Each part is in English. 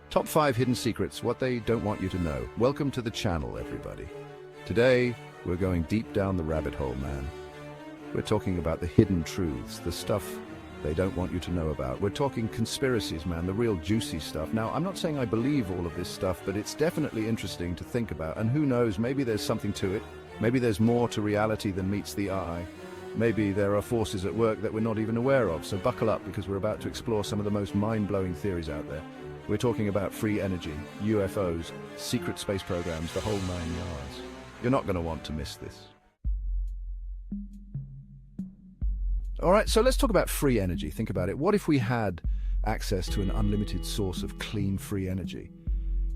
Top 5 hidden secrets, what they don't want you to know. Welcome to the channel, everybody. Today, we're going deep down the rabbit hole, man. We're talking about the hidden truths, the stuff they don't want you to know about. We're talking conspiracies, man, the real juicy stuff. Now, I'm not saying I believe all of this stuff, but it's definitely interesting to think about. And who knows, maybe there's something to it. Maybe there's more to reality than meets the eye. Maybe there are forces at work that we're not even aware of. So buckle up, because we're about to explore some of the most mind-blowing theories out there. We're talking about free energy, UFOs, secret space programs, the whole 9 yards. You're not going to want to miss this. All right, so let's talk about free energy. Think about it. What if we had access to an unlimited source of clean, free energy?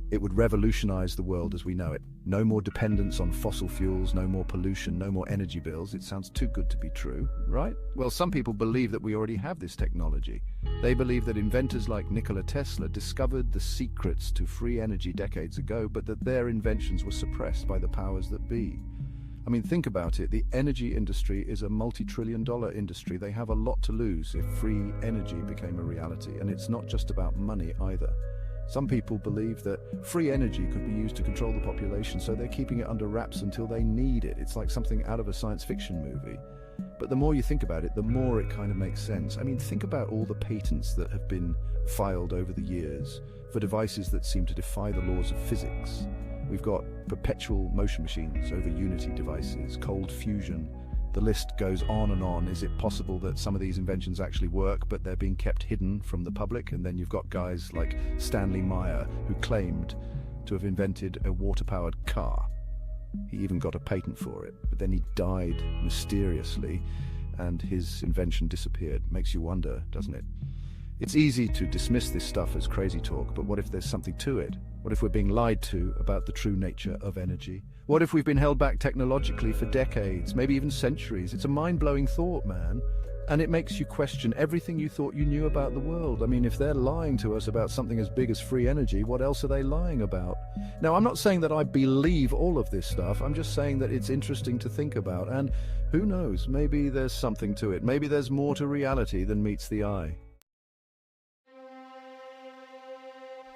It would revolutionize the world as we know it. No more dependence on fossil fuels, no more pollution, no more energy bills. It sounds too good to be true, right? Well, some people believe that we already have this technology. They believe that inventors like Nikola Tesla discovered the secrets to free energy decades ago, but that their inventions were suppressed by the powers that be. I mean, think about it. The energy industry is a multi-trillion-dollar industry. They have a lot to lose if free energy became a reality. And it's not just about money either. Some people believe that free energy could be used to control the population, so they're keeping it under wraps until they need it. It's like something out of a science fiction movie. But the more you think about it, the more it kind of makes sense. I mean, think about all the patents that have been filed over the years for devices that seem to defy the laws of physics. We've got perpetual motion machines over Unity devices, cold fusion. The list goes on and on. Is it possible that some of these inventions actually work, but they're being kept hidden from the public? And then you've got guys like Stanley Meyer, who claimed to have invented a water-powered car. He even got a patent for it, but then he died mysteriously, and his invention disappeared. Makes you wonder, doesn't it? It's easy to dismiss this stuff as crazy talk, but what if there's something to it? What if we're being lied to about the true nature of energy? What if we've been held back technologically for decades, maybe even centuries? It's a mind-blowing thought, man. And it makes you question everything you thought you knew about the world. I mean, if they're lying to us about something as big as free energy, what else are they lying about? Now, I'm not saying that I believe all of this stuff. I'm just saying that it's interesting to think about. And who knows, maybe there's something to it. Maybe there's more to reality than meets the eye.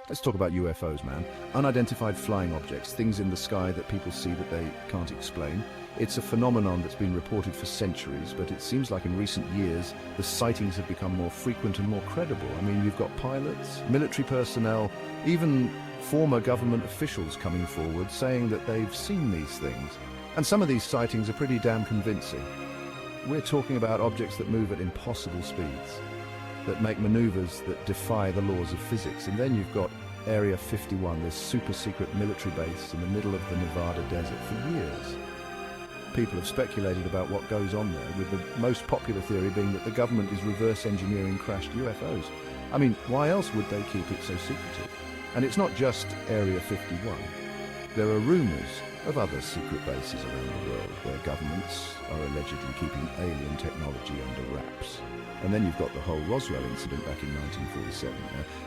Let's talk about UFOs, man. Unidentified flying objects, things in the sky that people see that they can't explain. It's a phenomenon that's been reported for centuries, but it seems like in recent years, the sightings have become more frequent and more credible. I mean, you've got pilots, military personnel, even former government officials coming forward saying that they've seen these things. And some of these sightings are pretty damn convincing. We're talking about objects that move at impossible speeds, that make maneuvers that defy the laws of physics. And then you've got Area 51, this super secret military base in the middle of the Nevada desert for years. People have speculated about what goes on there, with the most popular theory being that the government is reverse engineering crashed UFOs. I mean, why else would they keep it so secretive? And it's not just Area 51. There are rumors of other secret bases around the world where governments are allegedly keeping alien technology under wraps. And then you've got the whole Roswell incident back in 1947.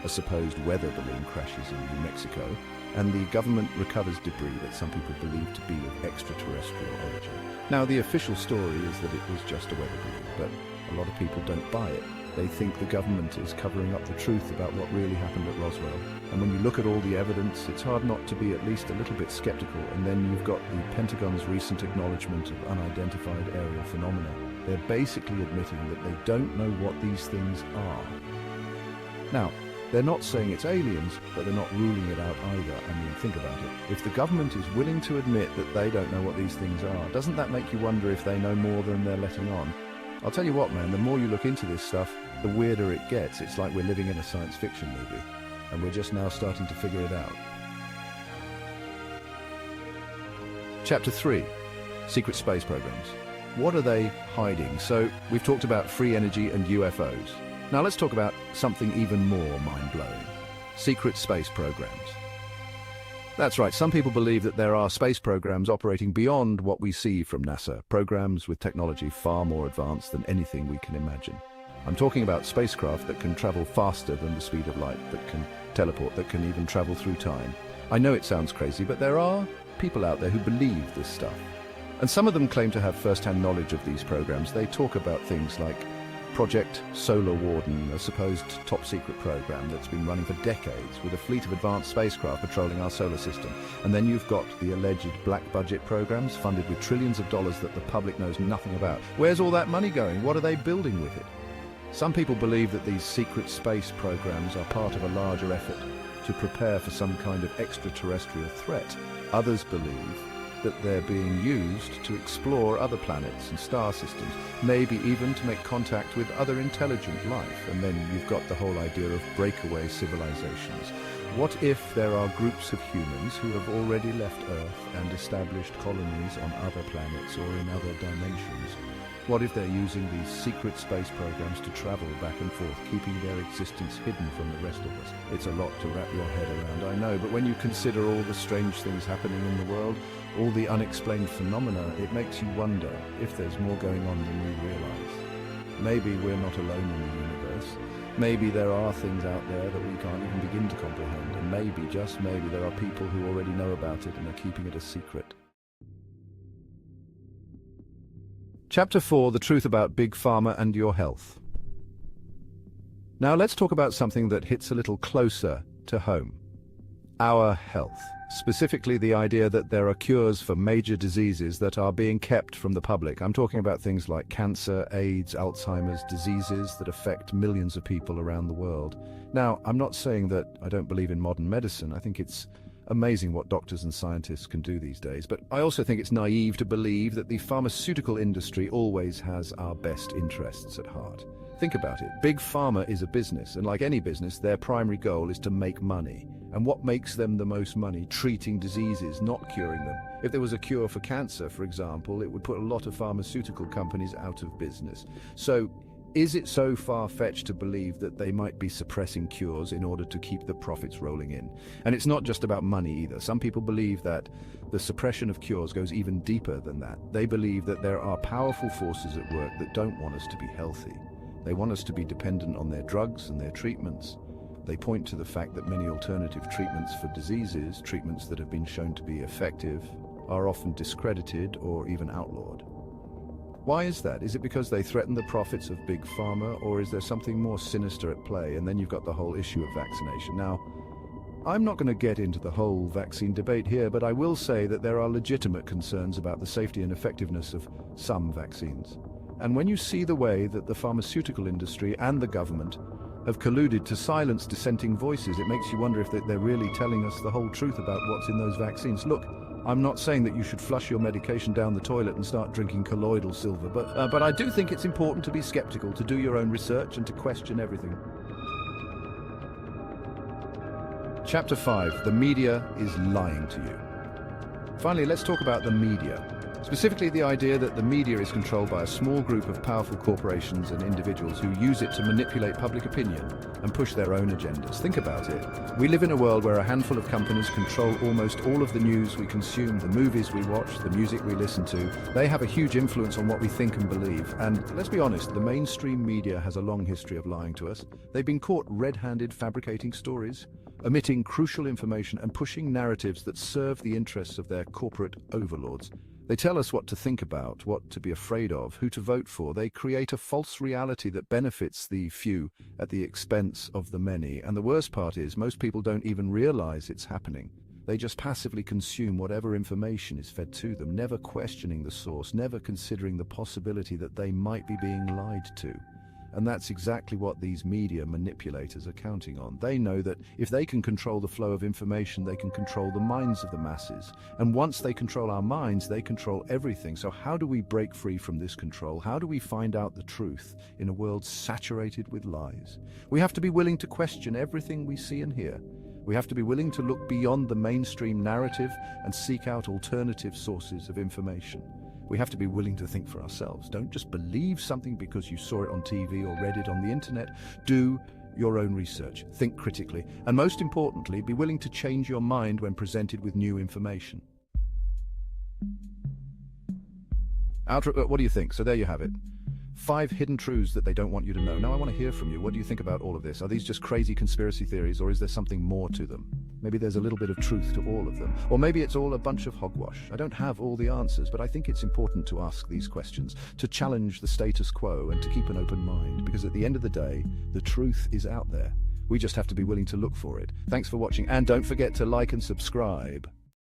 A supposed weather balloon crashes in New Mexico, and the government recovers debris that some people believe to be of extraterrestrial origin. Now, the official story is that it was just a weather balloon, but a lot of people don't buy it. They think the government is covering up the truth about what really happened at Roswell. And when you look at all the evidence, it's hard not to be at least a little bit skeptical. And then you've got the Pentagon's recent acknowledgement of unidentified aerial phenomena. They're basically admitting that they don't know what these things are. Now, they're not saying it's aliens, but they're not ruling it out either. I mean, think about it. If the government is willing to admit that they don't know what these things are, doesn't that make you wonder if they know more than they're letting on? I'll tell you what, man, the more you look into this stuff, the weirder it gets. It's like we're living in a science fiction movie, and we're just now starting to figure it out. Chapter 3, Secret Space Programs. What are they hiding? So, we've talked about free energy and UFOs. Now let's talk about something even more mind-blowing. Secret space programs. That's right, some people believe that there are space programs operating beyond what we see from NASA, programs with technology far more advanced than anything we can imagine. I'm talking about spacecraft that can travel faster than the speed of light, that can teleport, that can even travel through time. I know it sounds crazy, but there are people out there who believe this stuff. And some of them claim to have first-hand knowledge of these programs. They talk about things like Project Solar Warden, a supposed top-secret program that's been running for decades with a fleet of advanced spacecraft patrolling our solar system. And then you've got the alleged black budget programs funded with trillions of dollars that the public knows nothing about. Where's all that money going? What are they building with it? Some people believe that these secret space programs are part of a larger effort to prepare for some kind of extraterrestrial threat. Others believe that they're being used to explore other planets and star systems, maybe even to make contact with other intelligent life. And then you've got the whole idea of breakaway civilizations. What if there are groups of humans who have already left Earth and established colonies on other planets or in other dimensions? What if they're using these secret space programs to travel back and forth, keeping their existence hidden from the rest of us? It's a lot to wrap your head around, I know, but when you consider all the strange things happening in the world, all the unexplained phenomena, it makes you wonder if there's more going on than we realize. Maybe we're not alone in the universe. Maybe there are things out there that we can't even begin to comprehend, and maybe, just maybe, there are people who already know about it and are keeping it a secret. Chapter 4, The Truth About Big Pharma and Your Health. Now let's talk about something that hits a little closer to home. Our health. Specifically the idea that there are cures for major diseases that are being kept from the public. I'm talking about things like cancer, AIDS, Alzheimer's, diseases that affect millions of people around the world. Now, I'm not saying that I don't believe in modern medicine. I think it's amazing what doctors and scientists can do these days, but I also think it's naive to believe that the pharmaceutical industry always has our best interests at heart. Think about it. Big Pharma is a business, and like any business, their primary goal is to make money. And what makes them the most money? Treating diseases, not curing them. If there was a cure for cancer, for example, it would put a lot of pharmaceutical companies out of business. So, is it so far-fetched to believe that they might be suppressing cures in order to keep the profits rolling in? And it's not just about money either. Some people believe that the suppression of cures goes even deeper than that. They believe that there are powerful forces at work that don't want us to be healthy. They want us to be dependent on their drugs and their treatments. They point to the fact that many alternative treatments for diseases, treatments that have been shown to be effective, are often discredited or even outlawed. Why is that? Is it because they threaten the profits of Big Pharma, or is there something more sinister at play? And then you've got the whole issue of vaccination. Now, I'm not going to get into the whole vaccine debate here, but I will say that there are legitimate concerns about the safety and effectiveness of some vaccines. And when you see the way that the pharmaceutical industry and the government have colluded to silence dissenting voices, it makes you wonder if they're really telling us the whole truth about what's in those vaccines. Look, I'm not saying that you should flush your medication down the toilet and start drinking colloidal silver, but I do think it's important to be skeptical, to do your own research and to question everything. Chapter 5, The Media is Lying to You. Finally, let's talk about the media. Specifically the idea that the media is controlled by a small group of powerful corporations and individuals who use it to manipulate public opinion and push their own agendas. Think about it. We live in a world where a handful of companies control almost all of the news we consume, the movies we watch, the music we listen to. They have a huge influence on what we think and believe. And let's be honest, the mainstream media has a long history of lying to us. They've been caught red-handed fabricating stories, omitting crucial information and pushing narratives that serve the interests of their corporate overlords. They tell us what to think about, what to be afraid of, who to vote for. They create a false reality that benefits the few at the expense of the many. And the worst part is, most people don't even realize it's happening. They just passively consume whatever information is fed to them, never questioning the source, never considering the possibility that they might be being lied to. And that's exactly what these media manipulators are counting on. They know that if they can control the flow of information, they can control the minds of the masses. And once they control our minds, they control everything. So how do we break free from this control? How do we find out the truth in a world saturated with lies? We have to be willing to question everything we see and hear. We have to be willing to look beyond the mainstream narrative and seek out alternative sources of information. We have to be willing to think for ourselves. Don't just believe something because you saw it on TV or read it on the internet. Do your own research. Think critically. And most importantly, be willing to change your mind when presented with new information. What do you think? So there you have it. 5 hidden truths that they don't want you to know. Now I want to hear from you. What do you think about all of this? Are these just crazy conspiracy theories, or is there something more to them? Maybe there's a little bit of truth to all of them. Or maybe it's all a bunch of hogwash. I don't have all the answers, but I think it's important to ask these questions, to challenge the status quo and to keep an open mind, because at the end of the day, the truth is out there. We just have to be willing to look for it. Thanks for watching, and don't forget to like and subscribe.